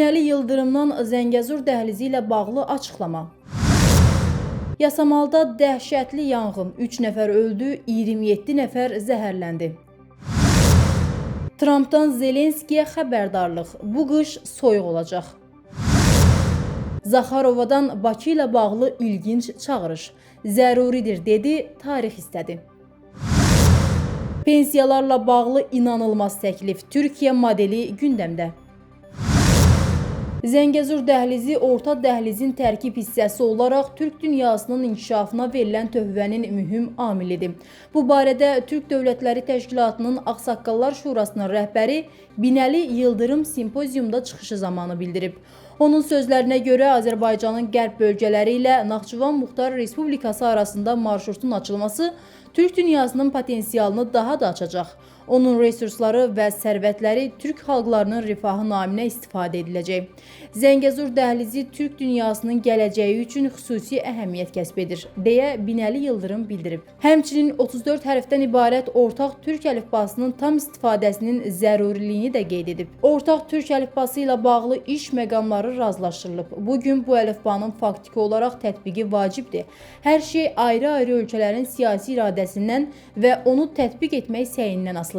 Binəli Yıldırımdan Zəngəzur dəhlizi ilə bağlı açıqlama. Yasamalda dəhşətli yanğın, 3 nəfər öldü, 27 nəfər zəhərləndi. Trampdan Zelenskiyə xəbərdarlıq, bu qış soyuq olacaq. Zaxarovadan Bakı ilə bağlı ilginc çağırış, zəruridir dedi, tarix istədi. Pensiyalarla bağlı inanılmaz təklif, Türkiyə modeli gündəmdə. Zəngəzur dəhlizi orta dəhlizin tərkib hissəsi olaraq Türk dünyasının inkişafına verilən töhfənin mühüm amilidir. Bu barədə Türk Dövlətləri Təşkilatının Ağsaqqallar Şurasının rəhbəri Binəli Yıldırım simpoziumda çıxışı zamanı bildirib. Onun sözlərinə görə Azərbaycanın qərb bölgələri ilə Naxçıvan Muxtar Respublikası arasında marşrutun açılması Türk dünyasının potensialını daha da açacaq. Onun resursları və sərvətləri Türk xalqlarının rifahı naminə istifadə ediləcək. Zəngəzur dəhlizi Türk dünyasının gələcəyi üçün xüsusi əhəmiyyət kəsb edir, deyə Binəli Yıldırım bildirib. Həmçinin 34 hərfdən ibarət ortaq Türk əlifbasının tam istifadəsinin zəruriliyini də qeyd edib. Ortaq Türk əlifbası ilə bağlı iş məqamları razılaşdırılıb. Bugün bu əlifbanın faktiki olaraq tətbiqi vacibdir. Hər şey ayrı-ayrı ölkələrin siyasi iradəsindən və onu tətbiq etmək səyindən asılıdır.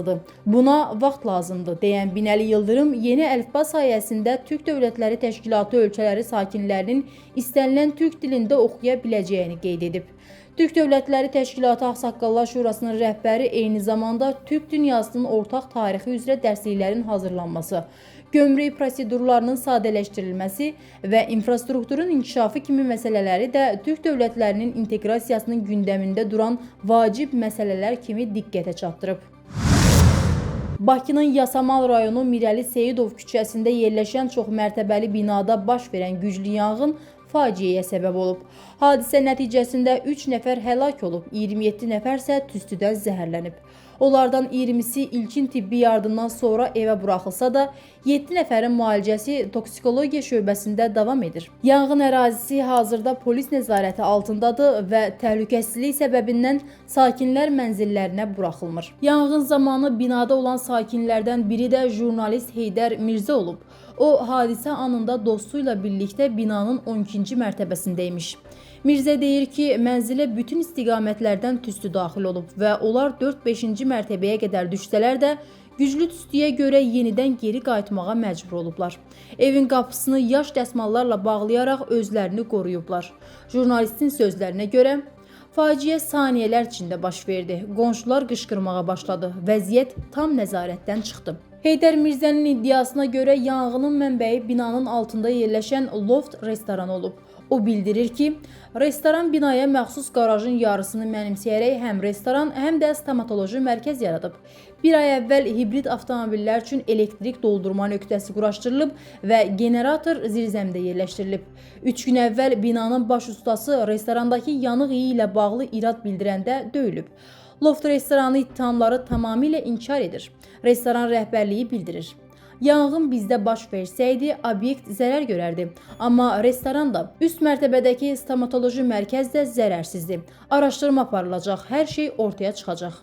Buna vaxt lazımdır, deyən Binəli Yıldırım yeni əlifba sayəsində Türk Dövlətləri Təşkilatı ölkələri sakinlərinin istənilən türk dilində oxuya biləcəyini qeyd edib. Türk Dövlətləri Təşkilatı Ağsaqqallar Şurasının rəhbəri eyni zamanda Türk dünyasının ortaq tarixi üzrə dərsliklərin hazırlanması, gömrük prosedurlarının sadələşdirilməsi və infrastrukturun inkişafı kimi məsələləri də Türk dövlətlərinin inteqrasiyasının gündəmində duran vacib məsələlər kimi diqqətə çatdırıb. Bakının Yasamal rayonu Mirəli Seyidov küçəsində yerləşən çoxmərtəbəli binada baş verən güclü yanğın faciəyə səbəb olub. Hadisə nəticəsində 3 nəfər həlak olub, 27 nəfər isə tüstüdən zəhərlənib. Onlardan 20-si ilkin tibbi yardımdan sonra evə buraxılsa da, 7 nəfərin müalicəsi toksikologiya şöbəsində davam edir. Yanğın ərazisi hazırda polis nəzarəti altındadır və təhlükəsizlik səbəbindən sakinlər mənzillərinə buraxılmır. Yanğın zamanı binada olan sakinlərdən biri də jurnalist Heydər Mirzə olub. O, hadisə anında dostu ilə birlikdə binanın 12-ci mərtəbəsindəymiş. Mirzə deyir ki, mənzilə bütün istiqamətlərdən tüstü daxil olub və onlar 4-5-ci mərtəbəyə qədər düşsələr də güclü tüstüyə görə yenidən geri qayıtmağa məcbur olublar. Evin qapısını yaş dəsmallarla bağlayaraq özlərini qoruyublar. Jurnalistin sözlərinə görə, faciə saniyələr içində baş verdi. Qonşular qışqırmağa başladı. Vəziyyət tam nəzarətdən çıxdı. Heydər Mirzənin iddiasına görə yanğının mənbəyi binanın altında yerləşən Loft restoran olub. O bildirir ki, restoran binaya məxsus qarajın yarısını mənimsəyərək həm restoran, həm də stomatoloji mərkəz yaradıb. Bir ay əvvəl hibrid avtomobillər üçün elektrik doldurma nöqtəsi quraşdırılıb və generator zirzəmdə yerləşdirilib. 3 gün əvvəl binanın baş ustası restorandakı yanıq iyi ilə bağlı irad bildirəndə döyülüb. Loft restoranı ittihamları tamamilə inkar edir. Restoran rəhbərliyi bildirir. Yanğın bizdə baş versəydi, obyekt zərər görərdi. Amma restoran da, üst mərtəbədəki stomatoloji mərkəz də zərərsizdir. Araşdırma aparılacaq, hər şey ortaya çıxacaq.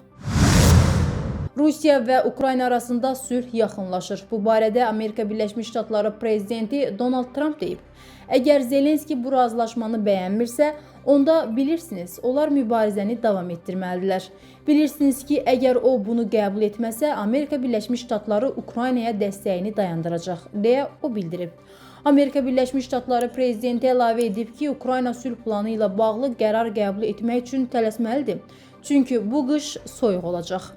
Rusiya və Ukrayna arasında sülh yaxınlaşır. Bu barədə Amerika Birləşmiş Ştatları prezidenti Donald Trump deyib. Əgər Zelenski bu razılaşmanı bəyənmirsə, onda bilirsiniz, onlar mübarizəni davam etdirməlidirlər. Bilirsiniz ki, əgər o bunu qəbul etməsə, Amerika Birləşmiş Ştatları Ukraynaya dəstəyini dayandıracaq, deyə o bildirib. Amerika Birləşmiş Ştatları prezidenti əlavə edib ki, Ukrayna sülh planı ilə bağlı qərar qəbul etmək üçün tələsməlidir. Çünki bu qış soyuq olacaq.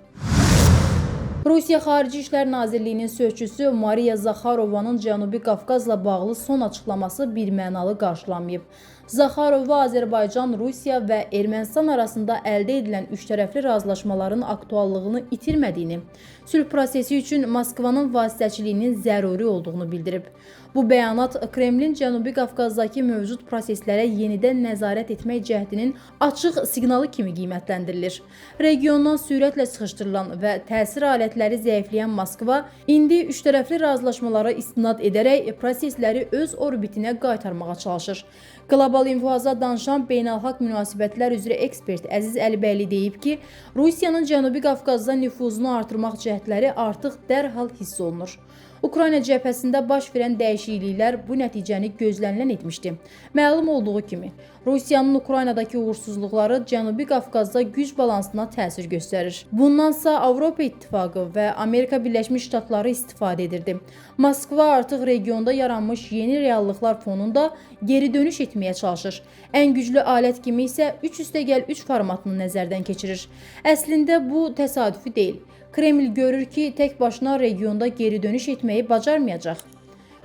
Rusiya Xarici İşlər Nazirliyinin sözçüsü Mariya Zaxarovanın Cənubi Qafqazla bağlı son açıqlaması birmənalı qarşılanmayıb. Zaxarova Azərbaycan, Rusiya və Ermənistan arasında əldə edilən üçtərəfli razılaşmaların aktuallığını itirmədiyini, sülh prosesi üçün Moskvanın vasitəçiliyinin zəruri olduğunu bildirib. Bu bəyanat Kremlin Cənubi Qafqazdakı mövcud proseslərə yenidən nəzarət etmək cəhdinin açıq siqnalı kimi qiymətləndirilir. Regiondan sürətlə sıxışdırılan və təsir alətləri zəifləyən Moskva indi üçtərəfli razılaşmalara istinad edərək prosesləri öz orbitinə qaytarmağa çalışır. Qlobal İnfoaza danışan beynəlxalq münasibətlər üzrə ekspert Əziz Əlibəyli deyib ki, Rusiyanın Cənubi Qafqazda nüfuzunu artırmaq cəhdləri artıq dərhal hiss olunur. Ukrayna cəbhəsində baş verən dəyişikliklər bu nəticəni gözlənilən etmişdi. Məlum olduğu kimi, Rusiyanın Ukraynadakı uğursuzluqları Cənubi Qafqazda güc balansına təsir göstərir. Bundansa Avropa İttifaqı və Amerika Birləşmiş Ştatları istifadə edirdi. Moskva artıq regionda yaranmış yeni reallıqlar fonunda geri dönüş etməyə çalışır. Ən güclü alət kimi isə 3+3 formatını nəzərdən keçirir. Əslində bu təsadüfi deyil. Kreml görür ki, tək başına regionda geri dönüş etməyi bacarmayacaq.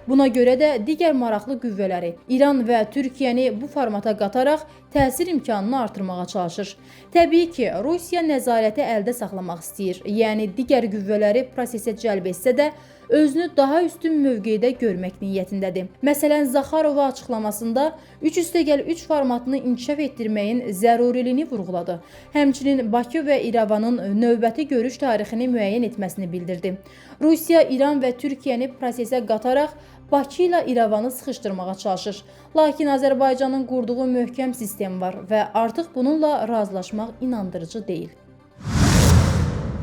Buna görə də digər maraqlı qüvvələri İran və Türkiyəni bu formata qataraq təsir imkanını artırmağa çalışır. Təbii ki, Rusiya nəzarəti əldə saxlamaq istəyir, yəni digər qüvvələri prosesə cəlb etsə də özünü daha üstün mövqedə görmək niyyətindədir. Məsələn, Zaxarova açıqlamasında 3+3 formatını inkişaf etdirməyin zəruriliyini vurğuladı. Həmçinin Bakı və İrəvanın növbəti görüş tarixini müəyyən etməsini bildirdi. Rusiya, İran və Türkiyəni prosesə qataraq Bakı ilə İrəvanı sıxışdırmağa çalışır. Lakin Azərbaycanın qurduğu möhkəm sistem var və artıq bununla razılaşmaq inandırıcı deyil.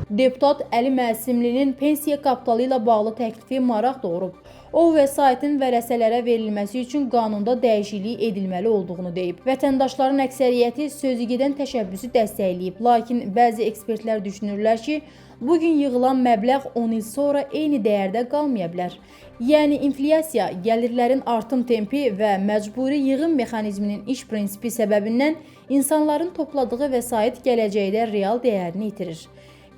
Deputat Əli Məsimlinin pensiya kapitalı ilə bağlı təklifi maraq doğurub. O, vəsaitin vərəsələrə verilməsi üçün qanunda dəyişiklik edilməli olduğunu deyib. Vətəndaşların əksəriyyəti sözügedən təşəbbüsü dəstəkləyib, lakin bəzi ekspertlər düşünürlər ki, bugün yığılan məbləğ 10 il sonra eyni dəyərdə qalmaya bilər. Yəni, inflyasiya, gəlirlərin artım tempi və məcburi yığım mexanizminin iş prinsipi səbəbindən insanların topladığı vəsait gələcəkdə real dəyərini itirir.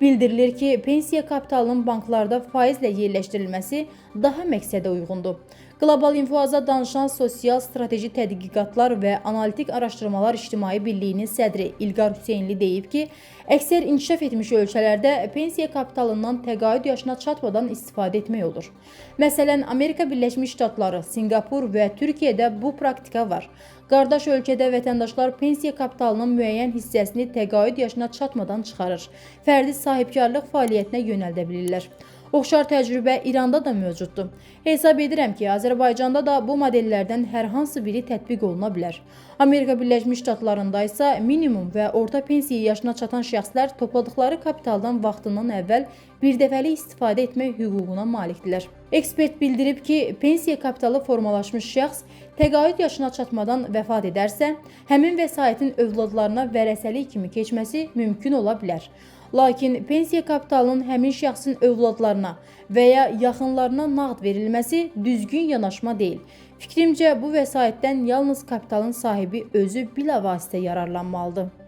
Bildirilir ki, pensiya kapitalının banklarda faizlə yerləşdirilməsi daha məqsədə uyğundur. Qlobal İnfoaza danışan Sosial Strateji Tədqiqatlar və Analitik Araşdırmalar İctimai Birliyinin sədri İlqar Hüseynli deyib ki, əksər inkişaf etmiş ölkələrdə pensiya kapitalından təqaüd yaşına çatmadan istifadə etmək olur. Məsələn, Amerika Birləşmiş Ştatları, Sinqapur və Türkiyədə bu praktika var. Qardaş ölkədə vətəndaşlar pensiya kapitalının müəyyən hissəsini təqaüd yaşına çatmadan çıxarır, fərdi sahibkarlıq fəaliyyətinə yönəldə bilirlər. Oxşar təcrübə İranda da mövcuddur. Hesab edirəm ki, Azərbaycanda da bu modellərdən hər hansı biri tətbiq oluna bilər. Amerika Birləşmiş Ştatlarında isə minimum və orta pensiya yaşına çatan şəxslər topladıkları kapitaldan vaxtından əvvəl birdəfəli istifadə etmək hüququna malikdirlər. Ekspert bildirib ki, pensiya kapitalı formalaşmış şəxs təqaüd yaşına çatmadan vəfat edərsə, həmin vəsaitin övladlarına vərəsəlik kimi keçməsi mümkün ola bilər. Lakin pensiya kapitalının həmin şəxsin övladlarına və ya yaxınlarına nağd verilməsi düzgün yanaşma deyil. Fikrimcə, bu vəsaitdən yalnız kapitalın sahibi özü bilavasitə yararlanmalıdır.